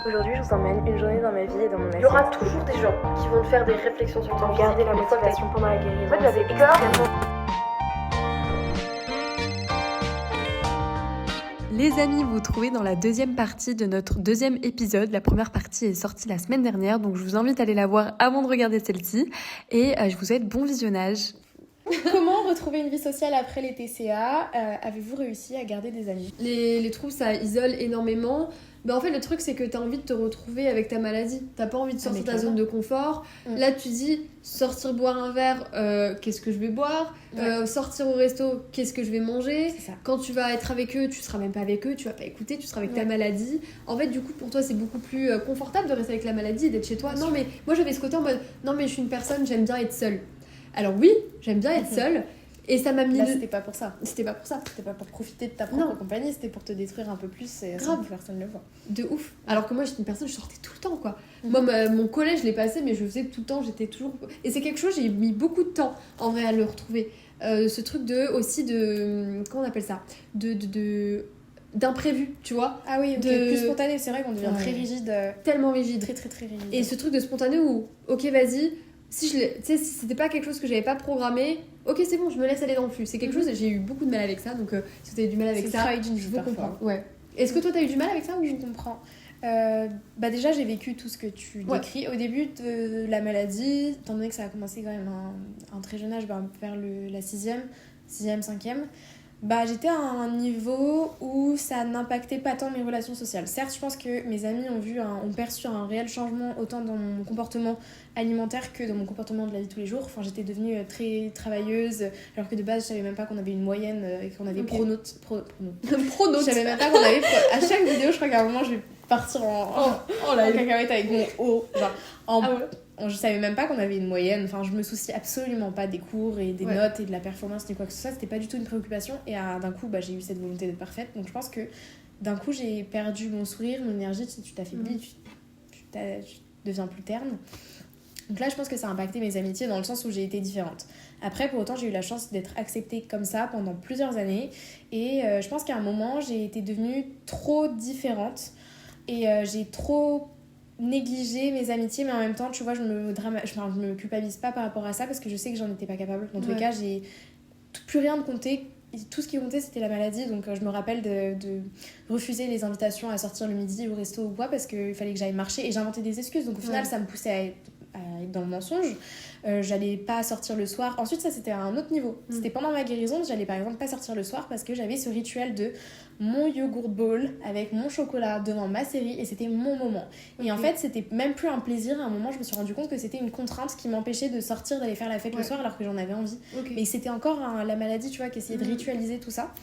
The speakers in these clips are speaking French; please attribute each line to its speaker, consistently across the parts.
Speaker 1: Aujourd'hui, je vous emmène une journée dans ma vie et dans mon assiette.
Speaker 2: Il y aura toujours des gens qui vont te faire des réflexions sur ton physique.
Speaker 1: Garder la motivation pendant la guérison.
Speaker 2: En fait, j'avais peur.
Speaker 3: Les amis, vous trouvez dans la deuxième partie de notre deuxième épisode. La première partie est sortie la semaine dernière, donc je vous invite à aller la voir avant de regarder celle-ci. Et je vous souhaite bon visionnage.
Speaker 4: Comment retrouver une vie sociale après les TCA? Avez-vous réussi à garder des amis?
Speaker 5: Les troubles, ça isole énormément. En fait, le truc, c'est que t'as envie de te retrouver avec ta maladie. T'as pas envie de sortir de ta zone de confort. Là, tu dis, sortir boire un verre, qu'est-ce que je vais boire? Sortir au resto, qu'est-ce que je vais manger? Quand tu vas être avec eux, tu seras même pas avec eux, tu vas pas écouter, tu seras avec ta maladie. En fait, du coup, pour toi, c'est beaucoup plus confortable de rester avec la maladie et d'être chez toi. Non, mais moi, j'avais ce côté en mode, non, mais je suis une personne, j'aime bien être seule. Alors oui, j'aime bien être seule. Et ça m'a mis...
Speaker 4: Là, c'était pas pour ça.
Speaker 5: C'était pas pour ça.
Speaker 4: C'était pas pour profiter de ta propre compagnie, c'était pour te détruire un peu plus et sans que personne ne le voit.
Speaker 5: De ouf. Alors que moi, j'étais une personne, je sortais tout le temps, quoi. Moi, mon collège, je l'ai passé, mais je faisais tout le temps, j'étais toujours... Et c'est quelque chose, j'ai mis beaucoup de temps, en vrai, à le retrouver. Ce truc aussi de... Comment on appelle ça? D'imprévu, tu vois.
Speaker 4: Ah oui, plus spontané, c'est vrai qu'on devient très rigide.
Speaker 5: Tellement rigide.
Speaker 4: Très, très, très rigide.
Speaker 5: Et ce truc de spontané où, ok, vas-y... Si c'était pas quelque chose que j'avais pas programmé, ok, c'est bon, je me laisse aller dans le flux. C'est quelque chose, j'ai eu beaucoup de mal avec ça, donc si t'as eu du mal avec ça, je vous comprends. Ouais. Est-ce que toi t'as eu du mal avec ça ou...
Speaker 4: Je comprends. Déjà, j'ai vécu tout ce que tu décris. Au début de la maladie, étant donné que ça a commencé quand même à un très jeune âge, vers la 6e, 5e, j'étais à un niveau où ça n'impactait pas tant mes relations sociales. Certes, je pense que mes amis ont perçu un réel changement autant dans mon comportement alimentaire que dans mon comportement de la vie de tous les jours. Enfin, j'étais devenue très travailleuse, alors que de base, je savais même pas qu'on avait une moyenne et qu'on avait pronote. Je savais même pas qu'on avait... À chaque vidéo, je crois qu'à un moment, je vais partir en cacahuète avec mon haut. Je savais même pas qu'on avait une moyenne. Enfin, je me soucie absolument pas des cours et des notes et de la performance ni quoi que ce soit. C'était pas du tout une préoccupation. Et d'un coup, j'ai eu cette volonté d'être parfaite. Donc je pense que d'un coup, j'ai perdu mon sourire, mon énergie. Tu t'affaiblis, tu deviens plus terne. Donc là, je pense que ça a impacté mes amitiés dans le sens où j'ai été différente. Après, pour autant, j'ai eu la chance d'être acceptée comme ça pendant plusieurs années. Et je pense qu'à un moment, j'ai été devenue trop différente. Et j'ai trop négligé mes amitiés, mais en même temps, tu vois, je me culpabilise pas par rapport à ça parce que je sais que j'en étais pas capable. Dans tous les cas, plus rien ne comptait. Tout ce qui comptait, c'était la maladie. Donc je me rappelle de refuser les invitations à sortir le midi au resto ou quoi parce qu'il fallait que j'aille marcher et j'inventais des excuses. Donc au final, ça me poussait à être dans le mensonge. J'allais pas sortir le soir. Ensuite, ça, c'était à un autre niveau. C'était pendant ma guérison, j'allais par exemple pas sortir le soir parce que j'avais ce rituel de mon yogourt bowl avec mon chocolat devant ma série et c'était mon moment. Et en fait, c'était même plus un plaisir. À un moment, je me suis rendu compte que c'était une contrainte qui m'empêchait de sortir, d'aller faire la fête le soir alors que j'en avais envie. Mais c'était encore la maladie, tu vois, qui essayait de ritualiser tout ça.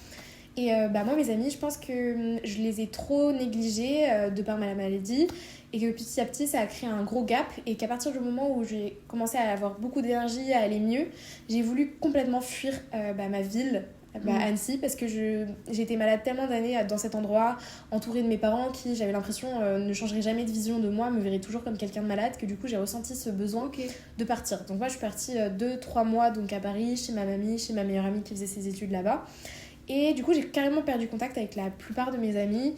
Speaker 4: Et moi, mes amis, je pense que je les ai trop négligés de par ma maladie et que petit à petit, ça a créé un gros gap et qu'à partir du moment où j'ai commencé à avoir beaucoup d'énergie, à aller mieux, j'ai voulu complètement fuir ma ville, Annecy, parce que j'ai été malade tellement d'années dans cet endroit, entourée de mes parents qui, j'avais l'impression, ne changeraient jamais de vision de moi, me verraient toujours comme quelqu'un de malade, que du coup, j'ai ressenti ce besoin de partir. Donc moi, je suis partie 2-3 mois donc, à Paris, chez ma mamie, chez ma meilleure amie qui faisait ses études là-bas. Et du coup, j'ai carrément perdu contact avec la plupart de mes amis.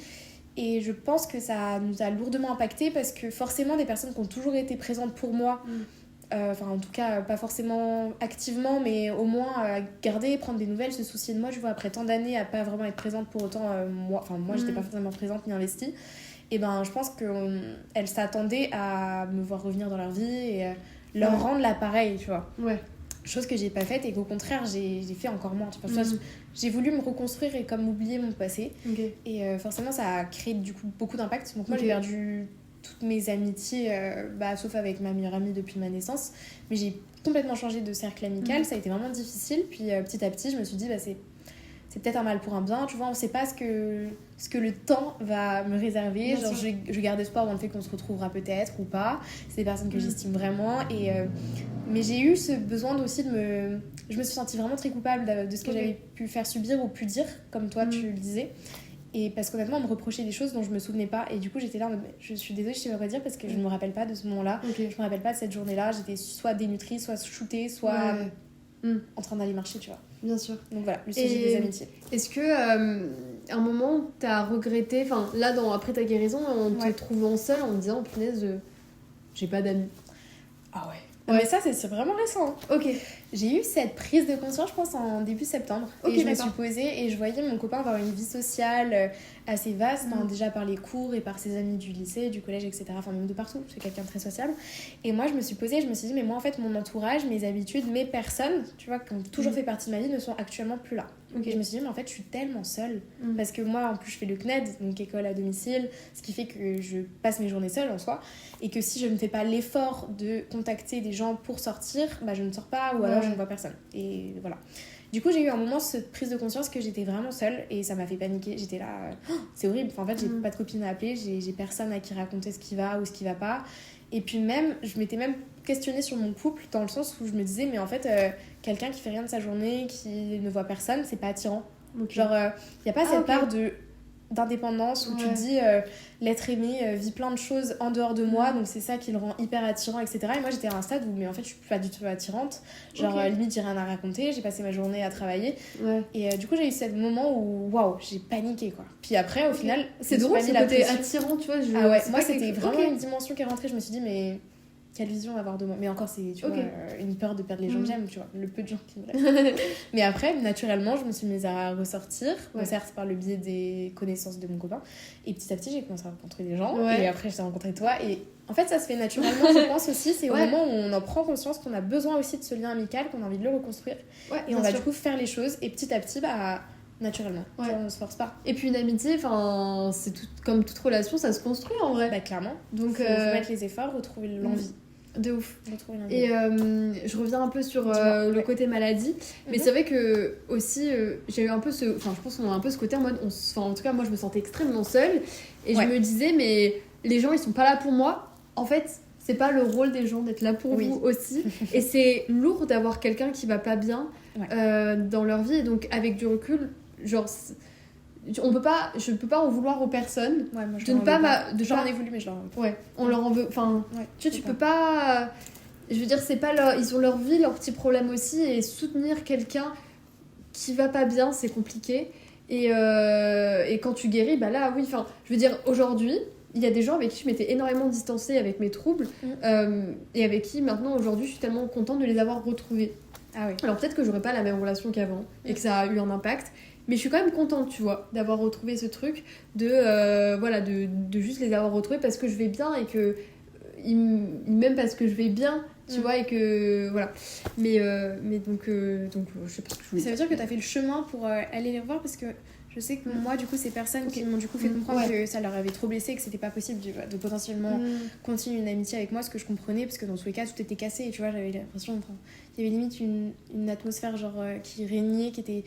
Speaker 4: Et je pense que ça nous a lourdement impacté parce que forcément, des personnes qui ont toujours été présentes pour moi, en tout cas, pas forcément activement, mais au moins garder, prendre des nouvelles, se soucier de moi, je vois, après tant d'années à pas vraiment être présente pour autant, moi, j'étais pas forcément présente ni investie. Et je pense qu'elles s'attendaient à me voir revenir dans leur vie et leur rendre l'appareil, tu vois. Chose que j'ai pas faite et qu'au contraire j'ai fait encore moins. J'ai voulu me reconstruire et comme oublier mon passé. Et forcément ça a créé du coup beaucoup d'impact. Donc moi j'ai perdu toutes mes amitiés, sauf avec ma meilleure amie depuis ma naissance. Mais j'ai complètement changé de cercle amical. Ça a été vraiment difficile. Puis petit à petit je me suis dit c'est peut-être un mal pour un bien, tu vois, on sait pas ce que le temps va me réserver. Genre, je garde espoir dans le fait qu'on se retrouvera peut-être ou pas. C'est des personnes que j'estime vraiment. Mais j'ai eu ce besoin aussi je me suis sentie vraiment très coupable de ce que j'avais pu faire subir ou pu dire, comme toi tu le disais. Et parce qu'honnêtement, on me reprochait des choses dont je me souvenais pas. Et du coup, j'étais là en mode, je suis désolée, je sais pas quoi dire parce que je me rappelle pas de ce moment-là. Je me rappelle pas de cette journée-là. J'étais soit dénutrie, soit shootée, soit en train d'aller marcher, tu vois.
Speaker 5: Bien sûr.
Speaker 4: Donc voilà, le sujet des amitiés.
Speaker 5: Est-ce que à un moment, t'as regretté, enfin là, après ta guérison, en te trouvant seule, en te disant, punaise, j'ai pas d'amis.
Speaker 4: Ah ouais. Mais ça, c'est vraiment récent.
Speaker 5: Ok.
Speaker 4: J'ai eu cette prise de conscience, je pense, en début septembre.
Speaker 5: Ok,
Speaker 4: et je me suis posée et je voyais mon copain avoir une vie sociale assez vaste, déjà par les cours et par ses amis du lycée, du collège, etc. Enfin, même de partout, c'est quelqu'un de très sociable. Et moi, je me suis posée et je me suis dit, mais moi, en fait, mon entourage, mes habitudes, mes personnes, tu vois, qui ont toujours fait partie de ma vie, ne sont actuellement plus là. Et je me suis dit, mais en fait, je suis tellement seule. Parce que moi, en plus, je fais le CNED, donc école à domicile, ce qui fait que je passe mes journées seule en soi. Et que si je ne fais pas l'effort de contacter des gens pour sortir, bah, je ne sors pas ou alors je ne vois personne. Et voilà. Du coup, j'ai eu un moment cette prise de conscience que j'étais vraiment seule et ça m'a fait paniquer. J'étais là, c'est horrible. Enfin, en fait, j'ai pas de copine à appeler, j'ai personne à qui raconter ce qui va ou ce qui va pas. Et puis même, je m'étais même questionnée sur mon couple dans le sens où je me disais, mais en fait, quelqu'un qui fait rien de sa journée, qui ne voit personne, c'est pas attirant. Genre, y a pas cette part d'indépendance où tu te dis l'être aimé vit plein de choses en dehors de moi, donc c'est ça qui le rend hyper attirant, etc. Et moi j'étais à un stade où mais en fait je suis pas du tout attirante, genre limite j'ai rien à raconter, j'ai passé ma journée à travailler et du coup j'ai eu ce moment où waouh, j'ai paniqué quoi. Puis après au final
Speaker 5: c'est drôle, ce côté attirant, tu vois.
Speaker 4: Moi c'était vraiment une dimension qui est rentrée, je me suis dit mais quelle vision avoir de moi, mais encore c'est tu vois une peur de perdre les gens que j'aime, tu vois, le peu de gens qui me restent. Mais après naturellement je me suis mise à ressortir, certes par le biais des connaissances de mon copain, et petit à petit j'ai commencé à rencontrer des gens et après j'ai rencontré toi et en fait ça se fait naturellement je pense aussi, c'est au moment où on en prend conscience qu'on a besoin aussi de ce lien amical, qu'on a envie de le reconstruire et on va du coup faire les choses et petit à petit bah naturellement, on se force pas.
Speaker 5: Et puis une amitié, enfin c'est comme toute relation, ça se construit en vrai.
Speaker 4: Bah clairement.
Speaker 5: Donc
Speaker 4: faut mettre les efforts, retrouver l'envie.
Speaker 5: De ouf. Et je reviens un peu sur le côté maladie, mais c'est vrai que aussi j'ai eu un peu je pense qu'on a un peu ce côté en mode en tout cas moi je me sentais extrêmement seule et je me disais mais les gens ils sont pas là pour moi. En fait c'est pas le rôle des gens d'être là pour vous aussi. Et c'est lourd d'avoir quelqu'un qui va pas bien dans leur vie. Et donc avec du recul, genre je peux pas en vouloir aux personnes.
Speaker 4: Moi,
Speaker 5: j'en
Speaker 4: ai voulu mais je leur en veux pas.
Speaker 5: Ouais, on leur en veut. Enfin, tu peux pas. Je veux dire, c'est pas ils ont leur vie, leurs petits problèmes aussi, et soutenir quelqu'un qui va pas bien, c'est compliqué. Et quand tu guéris, bah là, oui. Enfin, je veux dire, aujourd'hui, il y a des gens avec qui je m'étais énormément distancée avec mes troubles, et avec qui maintenant, aujourd'hui, je suis tellement contente de les avoir retrouvés.
Speaker 4: Ah oui.
Speaker 5: Alors peut-être que j'aurais pas la même relation qu'avant et que ça a eu un impact. Mais je suis quand même contente, tu vois, d'avoir retrouvé ce truc, de juste les avoir retrouvés parce que je vais bien et que ils m'aiment parce que je vais bien, tu vois, et que voilà. Mais donc je sais pas ce que je voulais dire.
Speaker 4: Ça veut dire que t'as fait le chemin pour aller les revoir parce que je sais que moi, du coup, ces personnes qui m'ont du coup fait comprendre que ça leur avait trop blessé, que c'était pas possible de potentiellement continuer une amitié avec moi, ce que je comprenais, parce que dans tous les cas, tout était cassé, et tu vois, j'avais l'impression, il y avait limite une atmosphère genre qui régnait, qui était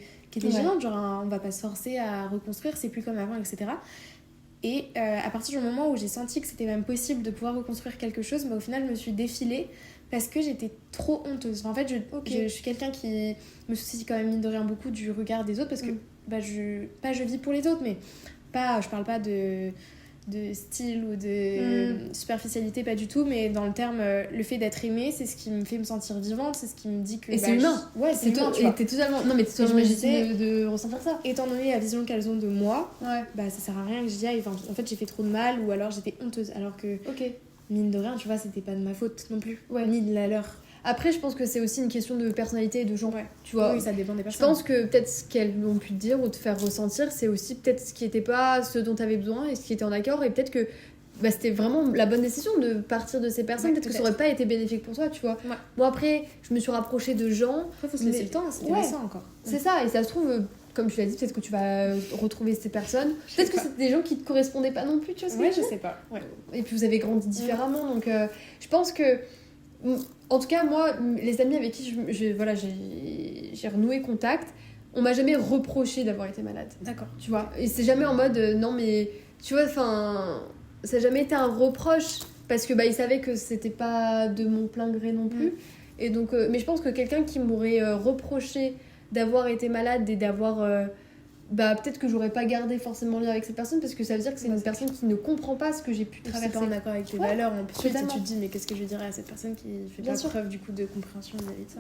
Speaker 4: gênante, genre on va pas se forcer à reconstruire, c'est plus comme avant, etc. Et à partir du moment où j'ai senti que c'était même possible de pouvoir reconstruire quelque chose, bah, au final, je me suis défilée parce que j'étais trop honteuse. En fait, je suis quelqu'un qui me soucie quand même, mine de rien, beaucoup du regard des autres parce que je vis pour les autres, mais je parle pas de style ou de superficialité, pas du tout, mais dans le terme, le fait d'être aimée, c'est ce qui me fait me sentir vivante, c'est ce qui me dit que...
Speaker 5: Et c'est humain.
Speaker 4: Ouais, c'est humain, tu vois.
Speaker 5: T'es totalement... Non, mais t'es totalement légitime de ressentir ça.
Speaker 4: Étant donné la vision qu'elles ont de moi, bah ça sert à rien que j'y aille. Enfin, en fait, j'ai fait trop de mal ou alors j'étais honteuse, alors que... Mine de rien, tu vois, c'était pas de ma faute non plus, ni de la leur.
Speaker 5: Après, je pense que c'est aussi une question de personnalité et de genre. Tu vois,
Speaker 4: oui, ça dépend des personnes.
Speaker 5: Je pense que peut-être ce qu'elles ont pu te dire ou te faire ressentir, c'est aussi peut-être ce qui n'était pas ce dont tu avais besoin et ce qui était en accord. Et peut-être que c'était vraiment la bonne décision de partir de ces personnes. Peut-être que ça aurait pas été bénéfique pour toi, tu vois. Bon, après, je me suis rapprochée de gens.
Speaker 4: Après, faut se laisser le temps, c'était récent encore.
Speaker 5: C'est ça, et ça se trouve... Comme tu l'as dit, peut-être que tu vas retrouver ces personnes. Peut-être que c'était des gens qui te correspondaient pas non plus, tu vois ce que je veux dire ?
Speaker 4: Je sais pas.
Speaker 5: Et puis vous avez grandi différemment, donc je pense que... En tout cas, moi, les amis avec qui j'ai renoué contact, on m'a jamais reproché d'avoir été malade.
Speaker 4: D'accord.
Speaker 5: Tu vois ? Et c'est jamais en mode, non mais... Tu vois, enfin... Ça n'a jamais été un reproche, parce que ils savaient que c'était pas de mon plein gré non plus. Et donc, mais je pense que quelqu'un qui m'aurait reproché d'avoir été malade et d'avoir peut-être que j'aurais pas gardé forcément lien avec cette personne parce que ça veut dire que c'est une personne qui ne comprend pas ce que j'ai pu traverser.
Speaker 4: C'est pas en accord avec tes valeurs en plus, et tu te dis mais qu'est-ce que je dirais à cette personne qui fait pas preuve du coup de compréhension vis-à-vis de ça.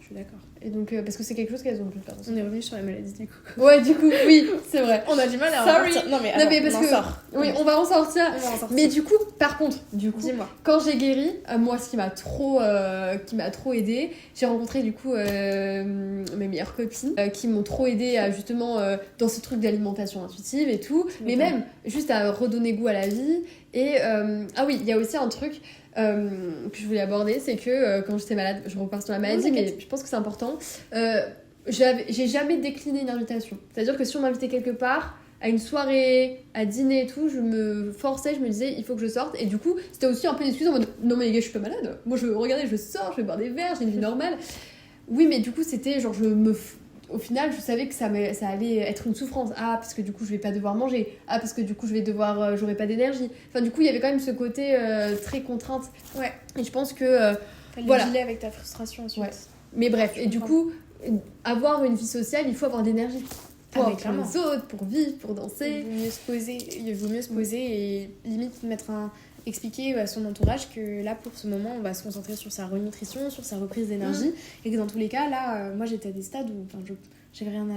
Speaker 4: Je suis d'accord.
Speaker 5: Et donc, parce que c'est quelque chose qu'elles ont pu faire.
Speaker 4: On est revenu sur la maladie du coup.
Speaker 5: Ouais, du coup, oui, c'est vrai.
Speaker 4: On a du mal à en
Speaker 5: Sorry.
Speaker 4: sortir. Non mais,
Speaker 5: Non, mais parce
Speaker 4: on en
Speaker 5: que.
Speaker 4: sort.
Speaker 5: Oui, on va en sortir.
Speaker 4: On va en sortir.
Speaker 5: Mais du coup, par contre,
Speaker 4: Dis-moi.
Speaker 5: quand j'ai guéri, moi, ce qui m'a trop aidé, j'ai rencontré du coup mes meilleures copines qui m'ont trop aidé à justement dans ce truc d'alimentation intuitive et tout, mais même juste à redonner goût à la vie. Et ah oui, il y a aussi un truc que je voulais aborder, c'est que quand j'étais malade, je repars sur la maladie, mais je pense que c'est important. J'ai jamais décliné une invitation. C'est-à-dire que si on m'invitait quelque part, à une soirée, à dîner et tout, je me forçais, je me disais il faut que je sorte. Et du coup, c'était aussi un peu une excuse en mode non mais les gars, je suis pas malade. Moi, regardez, je sors, je vais boire des verres, j'ai une vie normale. Oui, mais du coup, c'était genre au final, je savais que ça allait être une souffrance. Ah, parce que du coup, je vais pas devoir manger. Ah, parce que du coup, j'aurai pas d'énergie. Enfin, du coup, il y avait quand même ce côté très contrainte.
Speaker 4: Ouais.
Speaker 5: Et je pense que
Speaker 4: voilà. Dealer avec ta frustration ensuite. Ouais.
Speaker 5: Mais bref, et du coup, avoir une vie sociale, il faut avoir d'énergie. Pour les autres, pour vivre, pour danser.
Speaker 4: Il vaut mieux se poser et limite expliquer à son entourage que là, pour ce moment, on va se concentrer sur sa renutrition, sur sa reprise d'énergie. Et que dans tous les cas, là, moi, j'étais à des stades où j'avais rien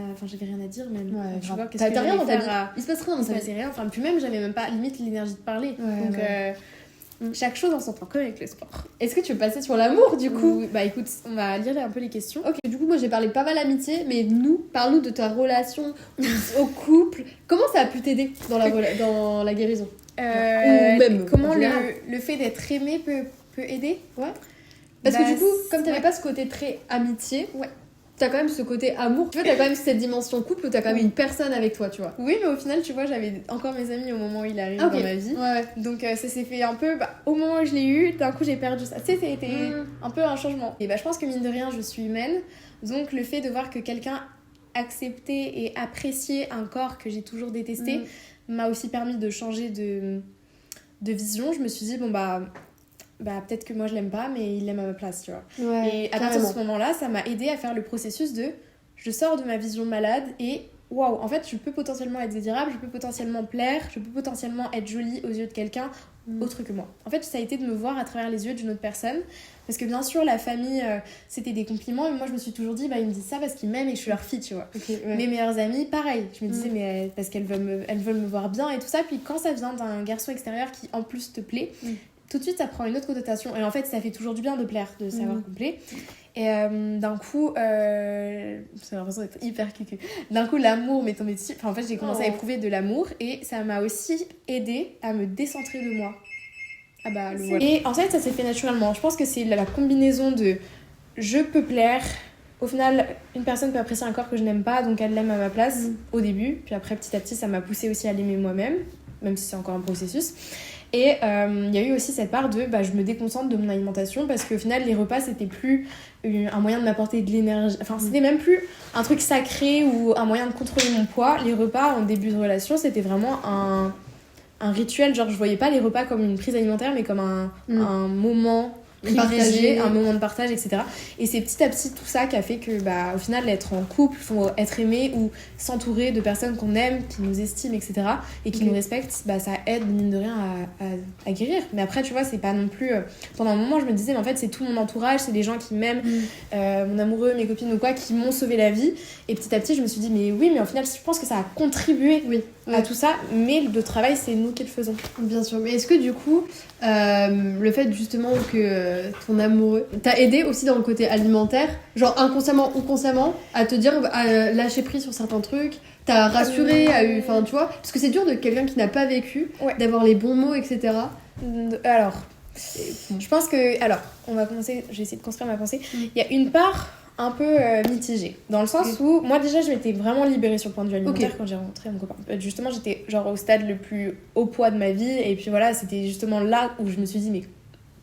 Speaker 4: à dire. Même.
Speaker 5: Ouais,
Speaker 4: je vois,
Speaker 5: qu'est-ce que rien dans ta vie.
Speaker 4: Il se passe rien dans ta vie. Il se passait rien. Enfin, puis même, j'avais même pas limite l'énergie de parler. Ouais, donc, chaque chose en son temps, comme avec le sport.
Speaker 5: Est-ce que tu veux passer sur l'amour du coup?
Speaker 4: Bah écoute, on va lire un peu les questions.
Speaker 5: Ok, du coup, moi j'ai parlé pas mal d'amitié, mais parle-nous de ta relation au couple. Comment ça a pu t'aider dans la guérison?
Speaker 4: Ou même comment le fait d'être aimé peut aider?
Speaker 5: Ouais. Parce que du coup, comme t'avais pas ce côté très amitié, t'as quand même ce côté amour. Tu vois, t'as quand même cette dimension couple où t'as quand même une personne avec toi, tu vois.
Speaker 4: Oui, mais au final, tu vois, j'avais encore mes amis au moment où il arrive dans ma vie.
Speaker 5: Ouais.
Speaker 4: Donc ça s'est fait un peu, au moment où je l'ai eu, d'un coup j'ai perdu ça. Tu sais, c'était un peu un changement. Et je pense que mine de rien, je suis humaine. Donc le fait de voir que quelqu'un acceptait et appréciait un corps que j'ai toujours détesté m'a aussi permis de changer de vision. Je me suis dit, peut-être que moi je l'aime pas, mais il l'aime à ma place, tu vois.
Speaker 5: Ouais,
Speaker 4: et à partir de ce moment-là, ça m'a aidé à faire le processus de je sors de ma vision malade et waouh, en fait, je peux potentiellement être désirable, je peux potentiellement plaire, je peux potentiellement être jolie aux yeux de quelqu'un autre que moi. En fait, ça a été de me voir à travers les yeux d'une autre personne. Parce que bien sûr, la famille, c'était des compliments, mais moi je me suis toujours dit, ils me disent ça parce qu'ils m'aiment et que je suis leur fille, tu vois.
Speaker 5: Okay, ouais.
Speaker 4: Mes meilleures amies, pareil. Je me disais, mais parce qu'elles veulent me voir bien et tout ça. Puis quand ça vient d'un garçon extérieur qui en plus te plaît, tout de suite ça prend une autre connotation. Et en fait, ça fait toujours du bien de plaire, de savoir qu'on plaît. Et d'un coup, j'ai l'impression d'être hyper cucu. D'un coup, l'amour m'est tombé dessus. Enfin, en fait, j'ai commencé à éprouver de l'amour et ça m'a aussi aidé à me décentrer de moi. Ah bah, le voilà. Et en fait, ça s'est fait naturellement. Je pense que c'est la combinaison de je peux plaire. Au final, une personne peut apprécier un corps que je n'aime pas, donc elle l'aime à ma place au début. Puis après, petit à petit, ça m'a poussée aussi à l'aimer moi-même, même si c'est encore un processus. Et il y a eu aussi cette part de je me déconcentre de mon alimentation parce qu'au final les repas c'était plus un moyen de m'apporter de l'énergie, enfin c'était même plus un truc sacré ou un moyen de contrôler mon poids. Les repas en début de relation c'était vraiment un rituel, genre je voyais pas les repas comme une prise alimentaire mais comme un moment privilégié, un moment de partage, etc. Et c'est petit à petit tout ça qui a fait que au final être en couple, être aimé ou s'entourer de personnes qu'on aime, qui nous estiment, etc. et qui nous respectent, ça aide mine de rien à guérir. Mais après tu vois, c'est pas non plus pendant un moment je me disais mais en fait c'est tout mon entourage, c'est les gens qui m'aiment, mon amoureux, mes copines ou quoi qui m'ont sauvé la vie. Et petit à petit je me suis dit mais oui, mais au final je pense que ça a contribué à tout ça, mais le travail c'est nous qui le faisons.
Speaker 5: Bien sûr, mais est-ce que du coup le fait justement que ton amoureux t'a aidé aussi dans le côté alimentaire, genre inconsciemment ou consciemment, à te dire à lâcher prise sur certains trucs, t'as rassuré, enfin tu vois, parce que c'est dur de quelqu'un qui n'a pas vécu, d'avoir les bons mots, etc.
Speaker 4: Alors, je pense que, on va commencer, je vais essayer de construire ma pensée. Il y a une part un peu mitigée, dans le sens où moi déjà je m'étais vraiment libérée sur le point de vue alimentaire quand j'ai rencontré mon copain. Justement j'étais genre au stade le plus haut poids de ma vie et puis voilà, c'était justement là où je me suis dit mais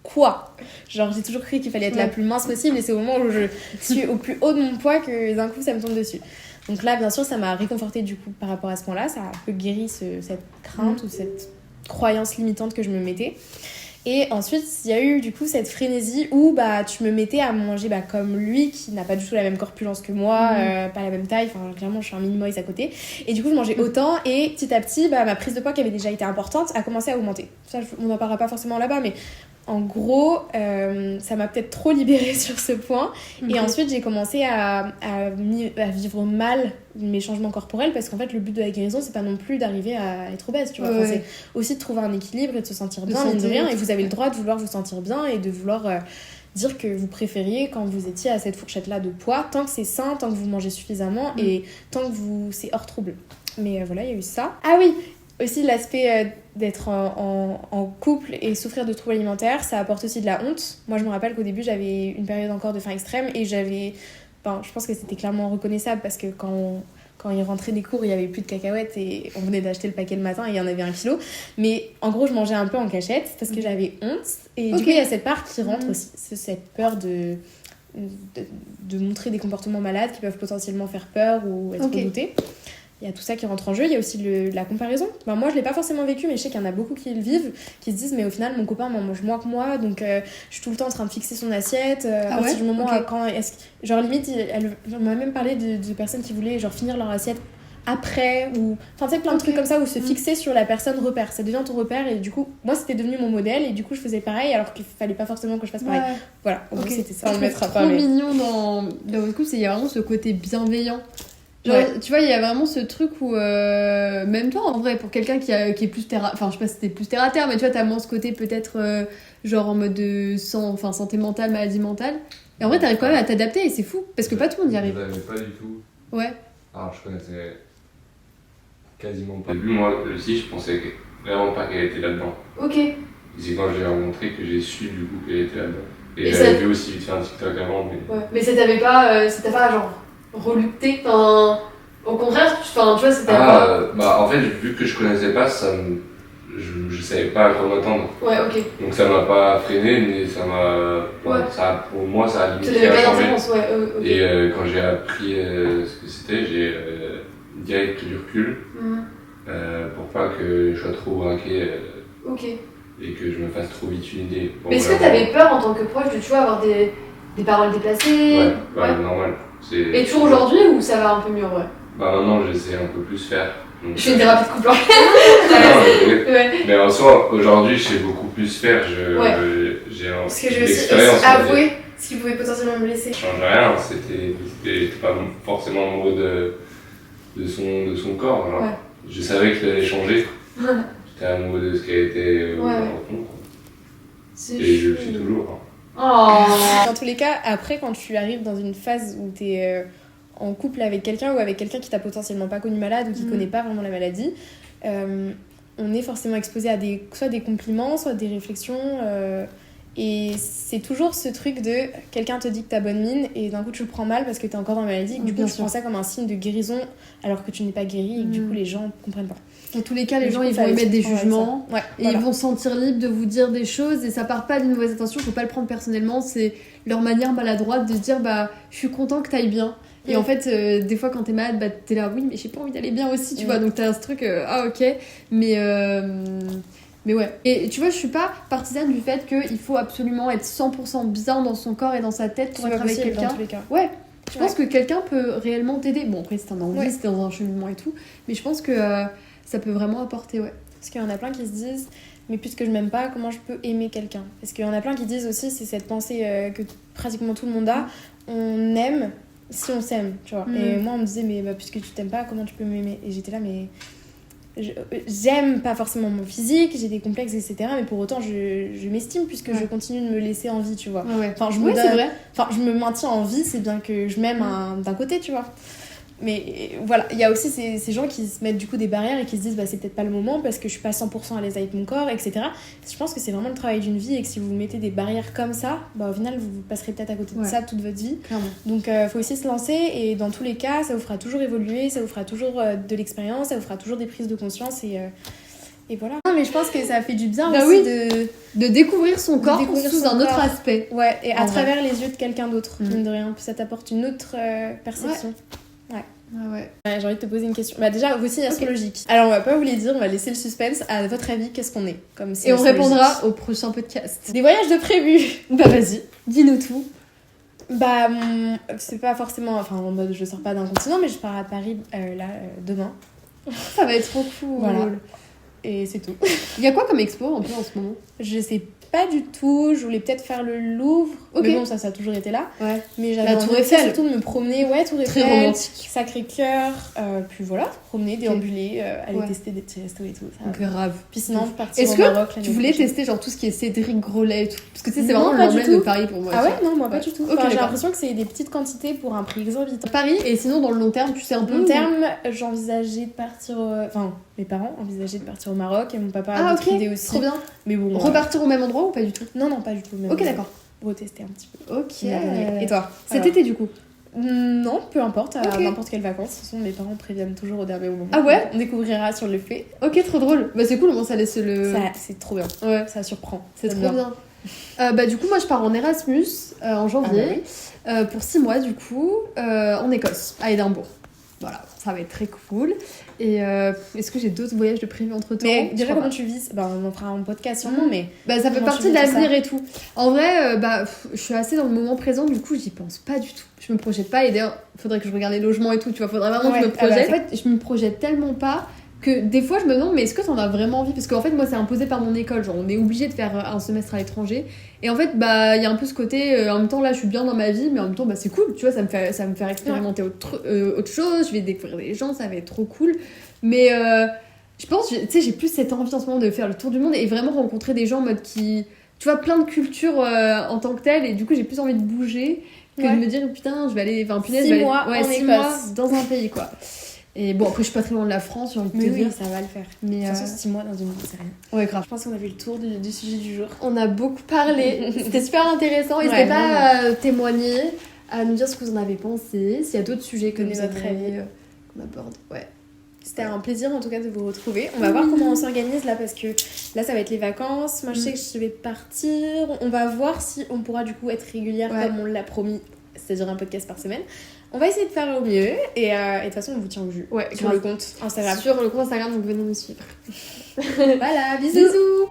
Speaker 4: quoi, genre j'ai toujours cru qu'il fallait être la plus mince possible et c'est au moment où je suis au plus haut de mon poids que d'un coup ça me tombe dessus. Donc là bien sûr ça m'a réconfortée du coup par rapport à ce point-là, ça a un peu guéri cette crainte ou cette croyance limitante que je me mettais. Et ensuite, il y a eu du coup cette frénésie où tu me mettais à manger comme lui, qui n'a pas du tout la même corpulence que moi, pas la même taille, enfin clairement je suis un mini-moise à côté. Et du coup, je mangeais autant et petit à petit, ma prise de poids qui avait déjà été importante a commencé à augmenter. Ça, on n'en parlera pas forcément là-bas, mais En gros, ça m'a peut-être trop libérée sur ce point. Et ensuite, j'ai commencé à vivre mal mes changements corporels parce qu'en fait, le but de la guérison, c'est pas non plus d'arriver à être obèse, tu vois. Enfin, c'est aussi de trouver un équilibre et de se sentir bien, mine de rien. Et vous avez le droit de vouloir vous sentir bien et de vouloir dire que vous préfériez quand vous étiez à cette fourchette-là de poids, tant que c'est sain, tant que vous mangez suffisamment et tant que c'est hors trouble. Mais voilà, il y a eu ça. Ah oui, aussi l'aspect d'être en couple et souffrir de troubles alimentaires, ça apporte aussi de la honte. Moi, je me rappelle qu'au début, j'avais une période encore de faim extrême et je pense que c'était clairement reconnaissable parce que quand il rentrait des cours, il n'y avait plus de cacahuètes et on venait d'acheter le paquet le matin et il y en avait 1 kilo. Mais en gros, je mangeais un peu en cachette parce que j'avais honte. Et du coup, il y a cette part qui rentre aussi, c'est cette peur de montrer des comportements malades qui peuvent potentiellement faire peur ou être redoutés. Il y a tout ça qui rentre en jeu. Il y a aussi la comparaison. Moi, je l'ai pas forcément vécu, mais je sais qu'il y en a beaucoup qui le vivent, qui se disent mais au final mon copain m'en mange moins que moi, donc je suis tout le temps en train de fixer son assiette. À partir du moment quand genre limite, on m'a même parlé de personnes qui voulaient genre finir leur assiette après ou enfin tu sais plein de trucs comme ça où se fixer sur la personne repère. Ça devient ton repère et du coup moi c'était devenu mon modèle et du coup je faisais pareil alors qu'il fallait pas forcément que je fasse pareil. Voilà. Donc c'était ça.
Speaker 5: On le mettra pas. Trop mignon dans votre couple, c'est il y a vraiment ce côté bienveillant. Genre, tu vois, il y a vraiment ce truc où, même toi, en vrai, pour quelqu'un qui est plus terre à... Enfin, je sais pas si c'était plus terre à terre, mais tu vois, t'as moins ce côté peut-être, genre en mode de santé mentale, maladie mentale. Et en vrai, t'arrives quand même à t'adapter et c'est fou, parce que pas tout le monde y arrive.
Speaker 6: Je l'avais pas du tout.
Speaker 5: Ouais.
Speaker 6: Alors, je connaissais quasiment pas. Au début, moi aussi, je pensais vraiment pas qu'elle était là-dedans.
Speaker 5: Ok.
Speaker 6: Et c'est quand je l'ai rencontrée que j'ai su, du coup, qu'elle était là-dedans. Et
Speaker 5: ça...
Speaker 6: j'avais vu aussi vite faire un TikTok avant, mais...
Speaker 5: Ouais, mais ça t'avait pas... ça t'a pas, genre... relucté, enfin, au contraire, tu vois, c'était
Speaker 6: en fait, vu que je connaissais pas, je savais pas à quoi m'attendre.
Speaker 5: Ouais, ok.
Speaker 6: Donc ça m'a pas freiné, mais ça m'a... pour moi, ça a limité à changer. Okay. Et quand j'ai appris ce que c'était, j'ai direct pris du recul pour pas que je sois trop braqué et que je me fasse trop vite une idée.
Speaker 5: Mais est-ce que t'avais peur en tant que proche de, tu vois, avoir des paroles déplacées?
Speaker 6: Ouais, normal.
Speaker 5: Et toujours aujourd'hui ou ça va un peu mieux,
Speaker 6: Maintenant j'essaie un peu plus faire. Donc,
Speaker 5: je fais des rapides coupes.
Speaker 6: Mais en soi, aujourd'hui je sais beaucoup plus faire. J'ai
Speaker 4: parce que je vais aussi avouer ce qui pouvait potentiellement me blesser.
Speaker 6: Ça change rien, j'étais pas forcément amoureux de son corps. Genre. Je savais qu'il allait changer. J'étais amoureux de ce qu'elle était au fond. Et je le suis toujours.
Speaker 4: Dans tous les cas, après, quand tu arrives dans une phase où t'es en couple avec quelqu'un ou avec quelqu'un qui t'a potentiellement pas connu malade ou qui connaît pas vraiment la maladie, on est forcément exposé à soit des compliments, soit des réflexions. Et c'est toujours ce truc de quelqu'un te dit que t'as bonne mine et d'un coup tu le prends mal parce que t'es encore dans la maladie et que du coup tu prends ça comme un signe de guérison alors que tu n'es pas guéri et que du coup les gens comprennent pas.
Speaker 5: Dans tous les cas, les gens ils vont émettre des jugements et ils vont se sentir libres de vous dire des choses et ça part pas d'une mauvaise intention, faut pas le prendre personnellement, c'est leur manière maladroite de se dire je suis content que t'ailles bien. Et en fait, des fois quand t'es malade, t'es là oui mais j'ai pas envie d'aller bien aussi, tu vois, donc t'as ce truc ok, mais ouais. Et tu vois, je suis pas partisane du fait qu'il faut absolument être 100% bien dans son corps et dans sa tête pour être avec quelqu'un. Ouais. Je pense que quelqu'un peut réellement t'aider. Bon, après, c'est un envie, c'est dans un cheminement et tout. Mais je pense que ça peut vraiment apporter,
Speaker 4: Parce qu'il y en a plein qui se disent, mais puisque je m'aime pas, comment je peux aimer quelqu'un? Parce qu'il y en a plein qui disent aussi, c'est cette pensée que pratiquement tout le monde a, on aime si on s'aime, tu vois. Et moi, on me disait, mais puisque tu t'aimes pas, comment tu peux m'aimer? Et j'étais là, mais... j'aime pas forcément mon physique, j'ai des complexes, etc. Mais pour autant, je m'estime puisque je continue de me laisser en vie, tu vois. Enfin, je me maintiens en vie, c'est bien que je m'aime d'un côté, tu vois. Mais voilà, il y a aussi ces gens qui se mettent du coup des barrières et qui se disent c'est peut-être pas le moment parce que je suis pas 100% à l'aise avec mon corps, etc. Je pense que c'est vraiment le travail d'une vie et que si vous mettez des barrières comme ça, au final vous passerez peut-être à côté de ça toute votre vie. Clairement. Donc faut aussi se lancer et dans tous les cas ça vous fera toujours évoluer, ça vous fera toujours de l'expérience, ça vous fera toujours des prises de conscience et voilà. Non, mais je pense que ça fait du bien aussi
Speaker 5: de découvrir son corps sous un autre aspect.
Speaker 4: Ouais, et à travers les yeux de quelqu'un d'autre, mine de rien, ça t'apporte une autre perception. Ouais, j'ai envie de te poser une question. Déjà, aussi astrologique. Alors, on va pas vous les dire, on va laisser le suspense. À votre avis, qu'est-ce qu'on est comme
Speaker 5: et on répondra au prochain podcast.
Speaker 4: Des voyages de prévus.
Speaker 5: Vas-y, dis-nous tout.
Speaker 4: C'est pas forcément... Enfin, en mode, je sors pas d'un continent, mais je pars à Paris, demain.
Speaker 5: Ça va être trop cool.
Speaker 4: Voilà. et c'est tout.
Speaker 5: Il y a quoi comme expo un peu en ce moment?
Speaker 4: Je sais pas du tout, je voulais peut-être faire le Louvre, mais bon, ça a toujours été là.
Speaker 5: Ouais.
Speaker 4: Mais j'avais
Speaker 5: La Tour Eiffel.
Speaker 4: surtout de me promener, Tour Eiffel,
Speaker 5: Très romantique.
Speaker 4: Sacré-Cœur, puis voilà, promener, déambuler, aller tester des petits restos et tout. Ça.
Speaker 5: Grave.
Speaker 4: Puis sinon, partir
Speaker 5: Est-ce
Speaker 4: au Maroc.
Speaker 5: que tu voulais tester genre tout ce qui est Cédric Grolet et tout? Parce que tu sais, c'est
Speaker 4: Non,
Speaker 5: vraiment
Speaker 4: pas du
Speaker 5: l'emblème
Speaker 4: tout.
Speaker 5: de Paris pour moi.
Speaker 4: Ah ouais,
Speaker 5: tu vois.
Speaker 4: non, moi pas du tout.
Speaker 5: Ok,
Speaker 4: Enfin, j'ai
Speaker 5: d'accord.
Speaker 4: l'impression que c'est des petites quantités pour un prix exorbitant.
Speaker 5: Paris, et sinon dans le long terme, tu sais un peu.
Speaker 4: Long terme, j'envisageais de partir. Enfin, mes parents envisageaient de partir au Maroc et mon papa a d'autres idées aussi.
Speaker 5: Trop bien.
Speaker 4: Mais bon.
Speaker 5: Repartir au même endroit ou pas du tout?
Speaker 4: Non, pas du tout.
Speaker 5: Ok, d'accord.
Speaker 4: Retester un petit peu.
Speaker 5: Ok.
Speaker 4: Et toi?
Speaker 5: Cet
Speaker 4: Alors
Speaker 5: été du coup?
Speaker 4: Non, peu importe, à
Speaker 5: Ok.
Speaker 4: n'importe quelles vacances. De toute façon, mes parents préviennent toujours au dernier moment.
Speaker 5: Ah ouais?
Speaker 4: On découvrira sur le fait.
Speaker 5: Ok, trop drôle. Bah c'est cool, au moins ça laisse le.
Speaker 4: C'est trop bien.
Speaker 5: Ouais.
Speaker 4: Ça surprend.
Speaker 5: C'est
Speaker 4: J'aime
Speaker 5: trop bien. Bah du coup moi je pars en Erasmus en janvier pour 6 mois du coup en Écosse, à Édimbourg. Voilà, ça va être très cool. Et est-ce que j'ai d'autres voyages de prévus entre temps?
Speaker 4: Mais déjà comment tu vis? On en fera un podcast sûrement, mais...
Speaker 5: Bah ça fait
Speaker 4: comment
Speaker 5: partie
Speaker 4: tu
Speaker 5: de
Speaker 4: vis tout
Speaker 5: l'avenir
Speaker 4: ça
Speaker 5: et tout. En vrai, je suis assez dans le moment présent, du coup j'y pense pas du tout. Je me projette pas et d'ailleurs faudrait que je regarde les logements et tout, tu vois, faudrait vraiment que je me projette. En fait je me projette tellement pas que des fois je me demande mais est-ce que t'en as vraiment envie? Parce qu'en fait moi c'est imposé par mon école, genre on est obligé de faire un semestre à l'étranger et en fait il y a un peu ce côté en même temps là je suis bien dans ma vie mais en même temps c'est cool, tu vois, ça me fait expérimenter autre chose, je vais découvrir des gens, ça va être trop cool, mais je pense, tu sais, j'ai plus cette envie en ce moment de faire le tour du monde et vraiment rencontrer des gens en mode qui, tu vois, plein de cultures en tant que telles et du coup j'ai plus envie de bouger que de me dire putain je vais aller, enfin punaise,
Speaker 4: 6 mois en
Speaker 5: 6
Speaker 4: Écosse.
Speaker 5: mois dans un pays quoi. Et bon, après, je suis pas très loin de la France, j'ai envie de te dire.
Speaker 4: ça va le faire.
Speaker 5: Mais
Speaker 4: De toute façon, 6 mois dans une vie, c'est rien.
Speaker 5: ouais, grave.
Speaker 4: Je pense qu'on a fait le tour du sujet du jour.
Speaker 5: On a beaucoup parlé, c'était super intéressant. N'hésitez
Speaker 4: Ouais,
Speaker 5: pas à témoigner, à nous dire ce que vous en avez pensé, s'il y a d'autres sujets que
Speaker 4: Donnez
Speaker 5: vous
Speaker 4: votre
Speaker 5: avez
Speaker 4: avis.
Speaker 5: qu'on aborde. Ouais.
Speaker 4: C'était un plaisir en tout cas de vous retrouver. On va voir comment on s'organise là parce que là ça va être les vacances. Moi je sais que je vais partir. On va voir si on pourra du coup être régulière comme on l'a promis, c'est-à-dire un podcast par semaine. On va essayer de faire au mieux et de toute façon on vous tient au jus sur le compte Instagram.
Speaker 5: Sur le compte Instagram, donc venez nous suivre.
Speaker 4: Voilà, bisous.
Speaker 5: Bisous.